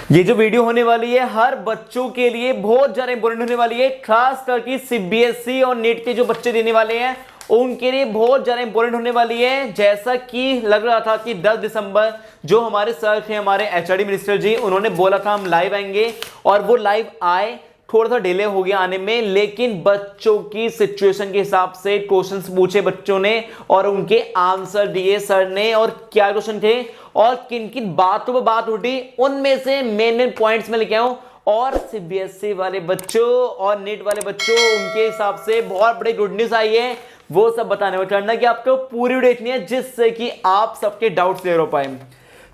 ये जो वीडियो होने वाली है हर बच्चों के लिए बहुत ज्यादा इंपॉर्टेंट होने वाली है, खास करके सीबीएसई और नीट के जो बच्चे देने वाले हैं उनके लिए बहुत ज्यादा इंपॉर्टेंट होने वाली है। जैसा कि लग रहा था कि 10 दिसंबर जो हमारे सर थे, हमारे एचआरडी मिनिस्टर जी, उन्होंने बोला था हम लाइव आएंगे और वो लाइव आए। थोड़ा सा डिले हो गया आने में, लेकिन बच्चों की सिचुएशन के हिसाब से क्वेश्चंस पूछे बच्चों ने और उनके आंसर दिए सर ने। और क्या क्वेश्चन थे और किन किन बातों पर बात उठी, उनमें से मेन पॉइंट्स में लेके आऊं। और सीबीएसई वाले बच्चों और नीट वाले बच्चों, उनके हिसाब से बहुत बड़ी गुड न्यूज आई है, वो सब बताने में करना कि आपको पूरी वीडियो देखनी है जिससे कि आप सबके डाउट्स क्लियर हो पाए।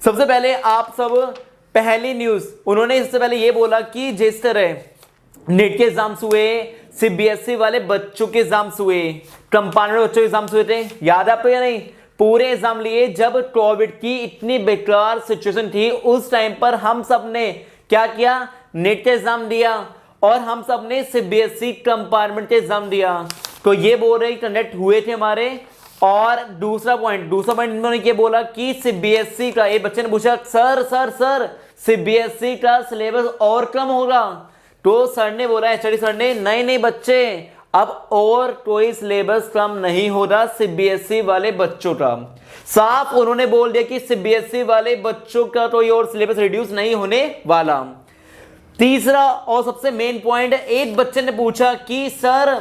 सबसे पहले आप सब पहली न्यूज, उन्होंने इससे पहले ये बोला कि जिस तरह नीट के एग्जाम्स हुए, सीबीएसई वाले बच्चों के एग्जाम्स हुए, कंपाउंड बच्चों के एग्जाम्स हुए थे, याद है आपको या नहीं? पूरे एग्जाम लिए जब कोविड की इतनी बेकार सिचुएशन थी, उस टाइम पर हम सब ने क्या किया, नीट का एग्जाम दिया और हम सब ने सीबीएसई कंपार्टमेंट का एग्जाम दिया। तो ये बोल रहे कंडक्ट हुए थे हमारे। और दूसरा पॉइंट इन्होंने ये बोला कि सीबीएसई का, एक बच्चे ने पूछा सर सीबीएसई का सिलेबस और कम होगा, तो सर ने बोला, एचओडी सर ने, नहीं बच्चे, अब और कोई सिलेबस कम नहीं हो रहा सीबीएसई वाले बच्चों का। साफ उन्होंने बोल दिया कि सीबीएसई वाले बच्चों का कोई और सिलेबस रिड्यूस नहीं होने वाला। तीसरा और सबसे मेन पॉइंट, एक बच्चे ने पूछा कि सर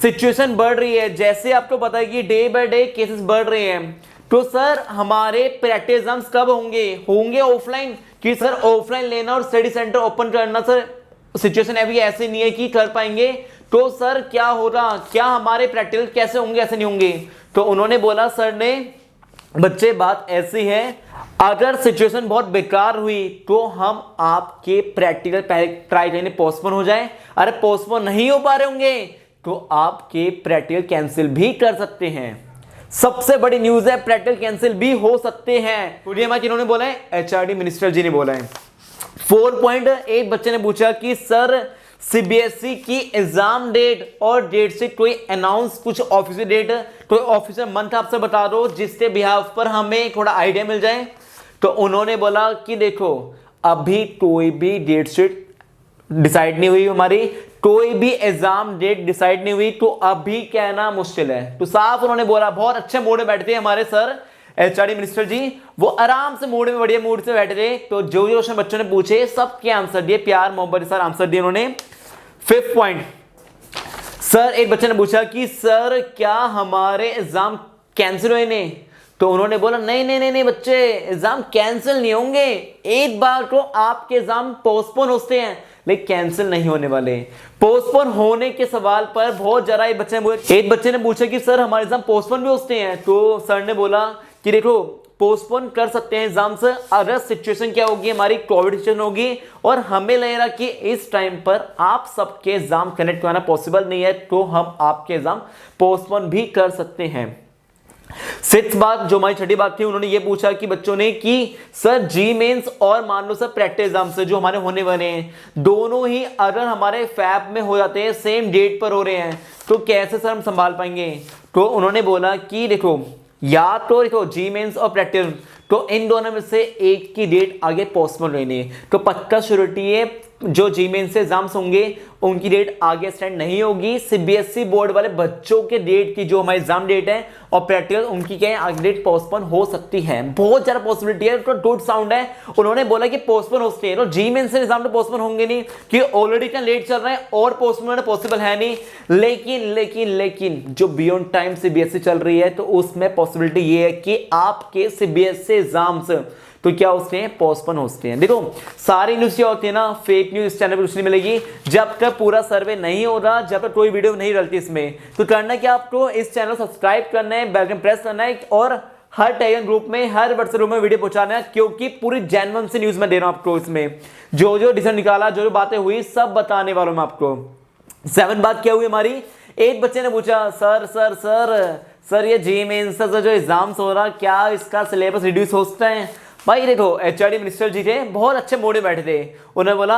सिचुएशन बढ़ रही है, जैसे आपको पता है कि डे बाय डे केसेस बढ़ रहे हैं, तो सर हमारे प्रैक्टिस एग्जाम्स कब होंगे ऑफलाइन? कि सर ऑफलाइन लेना और स्टडी सेंटर ओपन करना, सर सिचुएशन अभी ऐसे नहीं है कि कर पाएंगे, तो सर क्या होगा, क्या हमारे प्रैक्टिकल कैसे होंगे, ऐसे नहीं होंगे? तो उन्होंने बोला सर ने, बच्चे बात ऐसी है, अगर सिचुएशन बहुत बेकार हुई तो हम आपके प्रैक्टिकल ट्राई करने पोस्टपोन हो जाए, अरे पोस्टपोन नहीं हो पा रहे होंगे तो आपके प्रैक्टिकल कैंसिल भी कर सकते हैं। सबसे बड़ी न्यूज है, प्रैक्टिकल कैंसिल भी हो सकते हैं। तो ये इन्होंने बोला है, एचआरडी मिनिस्टर जी ने बोला है। 4 पॉइंट, एक बच्चे ने पूछा कि सर सीबीएसई की एग्जाम डेट और डेट से कोई अनाउंस, कुछ ऑफिशियल डेट, कोई ऑफिशियल मंथ आपसे बता दो जिसके बिहाफ पर हमें थोड़ा आइडिया मिल जाए। तो उन्होंने बोला कि देखो अभी कोई भी डेट शीट डिसाइड नहीं हुई, हमारी कोई भी एग्जाम डेट डिसाइड नहीं हुई, तो अभी कहना मुश्किल है। तो साफ उन्होंने बोला, बहुत अच्छे मूड में बैठते हैं हमारे सर एचआरडी मिनिस्टर जी, वो आराम से मूड में, बढ़िया मूड से बैठे थे। तो जो क्वेश्चन बच्चों ने पूछे सबके आंसर दिए, प्यार मोहब्बत के साथ आंसर दिए उन्होंने। 5th पॉइंट, सर एक बच्चे ने पूछा कि सर क्या हमारे एग्जाम कैंसिल हुए ने? तो उन्होंने बोला नहीं बच्चे, एग्जाम कैंसिल नहीं होंगे, एक बार तो आपके एग्जाम पोस्टपोन होते हैं लेकिन कैंसिल नहीं होने वाले। पोस्टपोन होने के सवाल पर बहुत जरा एक बच्चे ने पूछा कि सर हमारे एग्जाम पोस्टपोन भी होते हैं? तो सर ने बोला कि देखो पोस्टपोन कर सकते हैं एग्जाम से, अगर सिचुएशन क्या होगी, हमारी कोविड सिचुएशन होगी और हमें लग रहा कि इस टाइम पर आप सबके एग्जाम कनेक्ट कराना पॉसिबल नहीं है, तो हम आपके एग्जाम पोस्टपोन भी कर सकते हैं। 6th बात, जो हमारी छठी बात थी, उन्होंने ये पूछा कि बच्चों ने कि सर जी मेंस और मान लो सर प्रैक्टिस एग्जाम से जो हमारे होने वाले हैं, दोनों ही अगर हमारे फैब में हो जाते हैं, सेम डेट पर हो रहे हैं, तो कैसे सर हम संभाल पाएंगे? तो उन्होंने बोला कि देखो या तो देखो जी मेंस और प्रैक्टिस, तो इन दोनों में से एक की डेट आगे पोस्टपोन रहनी है, तो पक्का श्योरिटी है जो जी मेंस से एग्जाम्स होंगे उनकी डेट आगे स्टैंड नहीं होगी। सीबीएसई बोर्ड वाले बच्चों के डेट की जो हमारी एग्जाम डेट है और प्रैक्टिकल, उनकी क्या है आगे डेट पोस्टपोन हो सकती है, बहुत ज्यादा पॉसिबिलिटी है। तो गुड साउंड है, उन्होंने बोला कि पोस्टपोन हो सकते हैं, तो जी मेंस से एग्जाम तो पोस्टपोन होंगे नहीं कि ऑलरेडी इतना लेट चल रहा है और पोस्टपोन होना पॉसिबल है नहीं। लेकिन जो बियॉन्ड टाइम सीबीएसई चल रही है, तो उसमें पॉसिबिलिटी ये है कि आपके सीबीएसई एग्जाम्स तो क्या होते हैं, पोस्टपोन होते हैं। देखो सारी न्यूज क्या होती है ना, फेक न्यूज इस चैनल पर कुछ नहीं मिलेगी जब तक पूरा सर्वे नहीं हो रहा, जब तक कोई वीडियो नहीं डलती इसमें। तो करना क्या, आपको इस चैनल सब्सक्राइब करना है, बेल आइकन प्रेस करना है और हर टेलीग्राम ग्रुप में, हर व्हाट्सएप ग्रुप में वीडियो पहुंचाना है, क्योंकि पूरी जेन्युइन सी न्यूज मैं दे रहा हूं आपको। इसमें जो डिसीजन निकाला, जो बातें हुई, सब बताने वाला हूं आपको। 7 बात क्या हुई हमारी, एक बच्चे ने पूछा सर ये जी मेंस से जो एग्जाम्स हो रहा, क्या इसका सिलेबस रिड्यूस हो सकता है? भाई देखो एचआरडी मिनिस्टर जी थे, बहुत अच्छे मूड में बैठे थे, उन्होंने बोला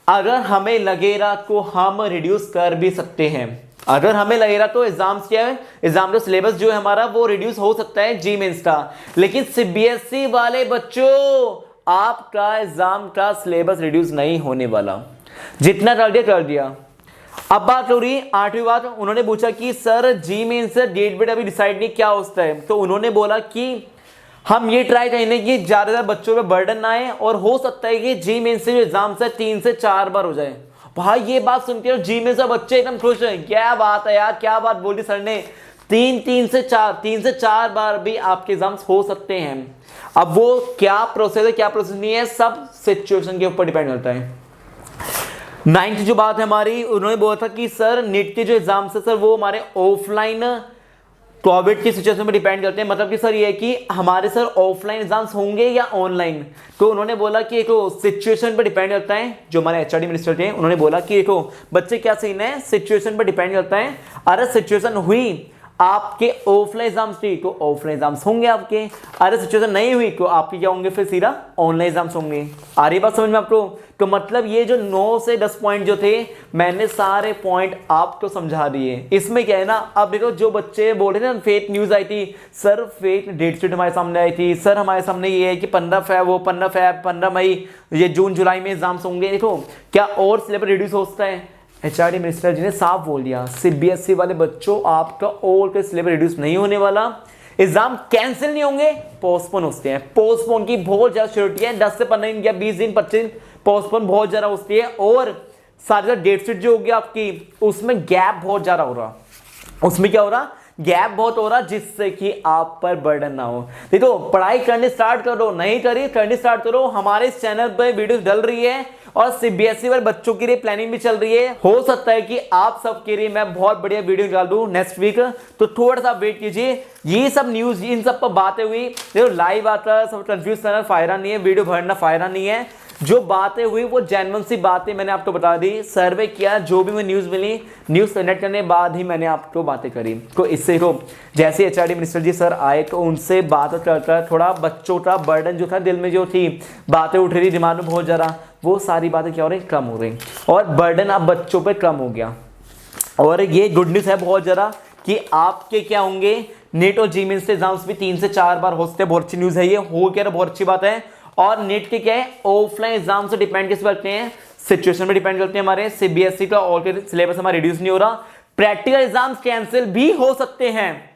अगर हमें लगेगा तो हम रिड्यूस कर भी सकते हैं, अगर हमें लगेगा तो एग्जाम्स क्या है, एग्जाम का सिलेबस जो है हमारा वो रिड्यूस हो सकता है जी मेंस का। लेकिन सीबीएसई वाले बच्चों आपका एग्जाम का सिलेबस रिड्यूस नहीं होने वाला, जितना कर दिया। अब बात हो रही 8वीं बात, उन्होंने पूछा कि सर जी मेन से डेट बेट अभी डिसाइड नहीं क्या होता है, तो उन्होंने बोला कि हम ये ट्राई करेंगे कि ज्यादातर बच्चों पे बर्डन ना आए, और हो सकता है कि जी मेन से जो एग्जाम है 3 से 4 बार हो जाए। भाई ये बात सुनते हो जी मेन से बच्चे एकदम खुश हैं, क्या बात है यार, क्या बात बोली सर ने, 3 से 4 बार भी आपके एग्जाम्स हो सकते हैं। अब वो क्या प्रोसेस है क्या प्रोसेस नहीं है, सब सिचुएशन के ऊपर डिपेंड करता है। 9th जो बात है हमारी, उन्होंने बोला था कि सर नीट के जो एग्जाम्स है सर वो हमारे ऑफलाइन कोविड की सिचुएशन में डिपेंड करते हैं, मतलब कि सर ये है कि हमारे सर ऑफलाइन एग्जाम्स होंगे या ऑनलाइन। तो उन्होंने बोला कि देखो सिचुएशन पर डिपेंड करता है, जो हमारे एचआरडी मिनिस्टर थे उन्होंने बोला कि देखो बच्चे क्या सीन है, सिचुएशन पर डिपेंड करता है। अरे सिचुएशन हुई आपके ऑफलाइन एग्जाम्स थी तो ऑफलाइन एग्जाम्स होंगे आपके, अरे सिचुएशन नहीं हुई तो आपके क्या होंगे, फिर सीधा ऑनलाइन एग्जाम्स होंगे। आ रही बात समझ में आपको? तो मतलब ये जो 9 से 10 पॉइंट जो थे, मैंने सारे पॉइंट आपको समझा दिए। इसमें क्या है ना, अब देखो जो बच्चे बोल रहे थे ना फेक न्यूज आई थी, सर फेक डेट शीट हमारे सामने आई थी, सर हमारे सामने ये है कि 15 मई ये जून जुलाई में एग्जाम्स होंगे। देखो क्या और सिलेबस रिड्यूस होता है, एचआरडी मिनिस्टर जी ने साफ बोल दिया सीबीएसई वाले बच्चों आपका और का सिलेबस रिड्यूस नहीं होने वाला, एग्जाम कैंसिल नहीं होंगे, पोस्टपोन होते हैं। पोस्टपोन की बहुत ज्यादा श्योरिटी है, 10 से 15 दिन या 20 दिन 25 दिन पोस्टपोन बहुत ज्यादा होती है। और सारी डेट शीट जो होगी आपकी उसमें गैप बहुत ज्यादा हो रहा, उसमें क्या हो रहा, गैप बहुत हो रहा, जिससे कि आप पर बर्डन ना हो। देखो पढ़ाई करनी स्टार्ट करो, नहीं करी करनी स्टार्ट करो, हमारे इस चैनल पर वीडियो डल रही है और सीबीएसई वाले बच्चों के लिए प्लानिंग भी चल रही है। हो सकता है कि आप सबके लिए मैं बहुत बढ़िया वीडियो निकाल दूं नेक्स्ट वीक, तो थोड़ा सा वेट कीजिए। ये सब न्यूज इन सब पर बातें हुई, देखो लाइव आता सब कंफ्यूज करना फायदा नहीं है, वीडियो भरना फायदा नहीं है। जो बातें हुई वो जेन्युइन सी बातें मैंने आपको बता दी, सर्वे किया, जो भी मुझे न्यूज मिली, न्यूज कनेक्ट करने के बाद ही मैंने आपको बातें करी। तो इससे तो जैसे एचआरडी मिनिस्टर जी सर आए तो उनसे बात करता थोड़ा बच्चों का बर्डन जो था दिल में जो थी, बातें उठ रही दिमाग में बहुत ज़्यादा, वो सारी बातें क्या हो रही, कम हो रही, और बर्डन अब बच्चों पर कम हो गया। और ये गुड न्यूज़ है बहुत ज़्यादा कि आपके क्या होंगे, नीट और जी मेंस एग्जाम्स भी 3 से 4 बार हो सकते हैं। बहुत अच्छी न्यूज़ है ये, हो क्या बहुत अच्छी बात है। और नीट के क्या है, ऑफलाइन एग्जाम से डिपेंड किस करते हैं, सिचुएशन पे डिपेंड करते हैं। हमारे सीबीएसई का और सिलेबस हमारा रिड्यूस नहीं हो रहा, प्रैक्टिकल एग्जाम्स कैंसिल भी हो सकते हैं।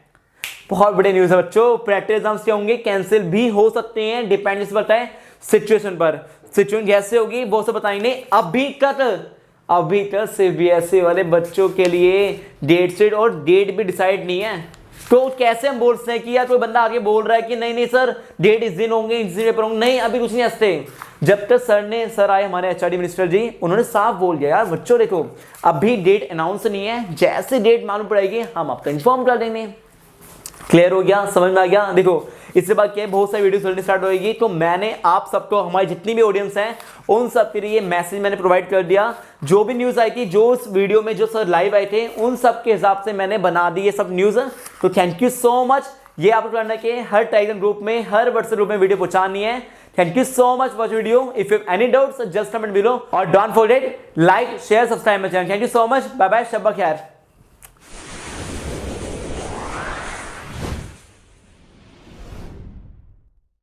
बहुत बड़ी न्यूज़ है बच्चों, प्रैक्टिकल एग्जाम्स क्या होंगे, कैंसिल भी हो सकते हैं, डिपेंड किस पर है, सिचुएशन पर। सिचुएशन कैसे होगी वो सब बताएंगे। अभी तक सीबीएसई वाले बच्चों के लिए डेट शीट और डेट भी डिसाइड नहीं है। तो कैसे हम बोल सकते हैं कि यार कोई बंदा आगे बोल रहा है कि नहीं सर डेट इस दिन होंगे, इस दिन पेपर होंगे, नहीं अभी कुछ नहीं हंसते। जब तक सर आए हमारे एचआरडी मिनिस्टर जी, उन्होंने साफ बोल दिया यार बच्चों देखो अभी डेट अनाउंस नहीं है, जैसे डेट मालूम पड़ेगी हम आपको इन्फॉर्म कर देंगे। क्लियर हो गया, समझ में आ गया? देखो इसके बाद क्या है, बहुत सारी वीडियो चलनी स्टार्ट होगी, तो मैंने आप सबको, हमारी जितनी भी ऑडियंस हैं उन सब के लिए मैसेज मैंने प्रोवाइड कर दिया। जो भी न्यूज़ आई थी, जो उस वीडियो में जो सर लाइव आए थे, उन सब के हिसाब से मैंने बना दी ये सब न्यूज़। तो थैंक यू सो मच। ये आप करना कि हर टेलीग्राम ग्रुप में, हर व्हाट्सएप ग्रुप में वीडियो पहुंचानी है। Thank you so much for video. If you have any doubts just comment below और don't forget like share subscribe my channel. Thank you so much, bye bye, शब्बा खैर।